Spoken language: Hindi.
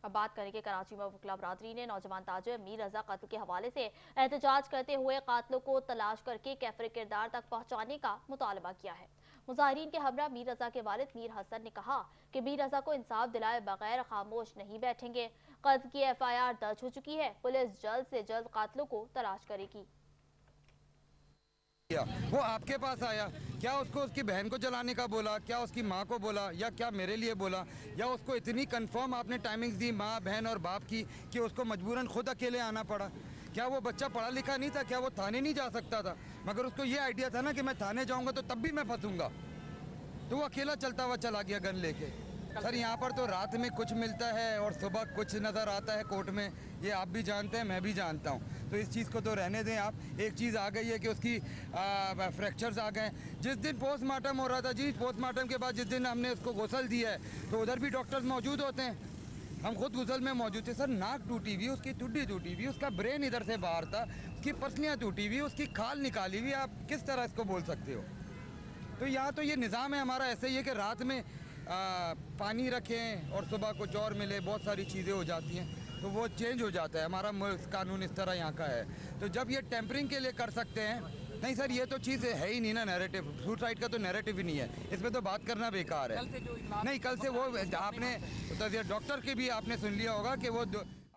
अब बात करेंगे कराची में वकला बरादरी ने नौजवान ताजिर मीर रजा कत्ल के हवाले से एहतजाज करते हुए कातलों को तलाश करके कैफरे किरदार तक पहुंचाने का मुतालबा किया है। मुजाहिरीन के हमरा मीर रजा के वालिद मीर हसन ने कहा कि मीर रजा को इंसाफ दिलाए बगैर खामोश नहीं बैठेंगे। कत्ल की FIR दर्ज हो चुकी है। पुलिस जल्द से जल्द कातलों को तलाश करेगी। वो आपके पास आया, क्या उसको उसकी बहन को जलाने का बोला, क्या उसकी माँ को बोला, या क्या मेरे लिए बोला, या उसको इतनी कंफर्म आपने टाइमिंग्स दी माँ बहन और बाप की कि उसको मजबूरन खुद अकेले आना पड़ा? क्या वो बच्चा पढ़ा लिखा नहीं था? क्या वो थाने नहीं जा सकता था? मगर उसको ये आइडिया था ना कि मैं थाने जाऊंगा तो तब भी मैं फंसूंगा, तो वो अकेला चलता हुआ चला गया गन लेके। सर यहाँ पर तो रात में कुछ मिलता है और सुबह कुछ नज़र आता है कोर्ट में, ये आप भी जानते हैं, मैं भी जानता हूँ। तो इस चीज़ को तो रहने दें आप। एक चीज़ आ गई है कि उसकी फ्रैक्चर्स आ गए। जिस दिन पोस्टमार्टम हो रहा था जी, पोस्टमार्टम के बाद जिस दिन हमने उसको गुसल दिया है तो उधर भी डॉक्टर्स मौजूद होते हैं, हम खुद गुसल में मौजूद थे। सर नाक टूटी हुई, उसकी टुड्डी टूटी हुई, उसका ब्रेन इधर से बाहर था, उसकी पसलियाँ टूटी हुई, उसकी खाल निकाली हुई, आप किस तरह इसको बोल सकते हो? तो यहाँ तो ये निज़ाम है हमारा ऐसे ही है कि रात में पानी रखें और सुबह कुछ और मिले, बहुत सारी चीज़ें हो जाती हैं, तो वो चेंज हो जाता है। हमारा कानून इस तरह यहाँ का है। तो जब ये टेम्परिंग के लिए कर सकते हैं, नहीं सर ये तो चीज़ है ही नहीं ना, नैरेटिव सुसाइड का तो नैरेटिव ही नहीं है, इस पर तो बात करना बेकार है। नहीं, कल से वो आपने डॉक्टर के भी आपने सुन लिया होगा कि वो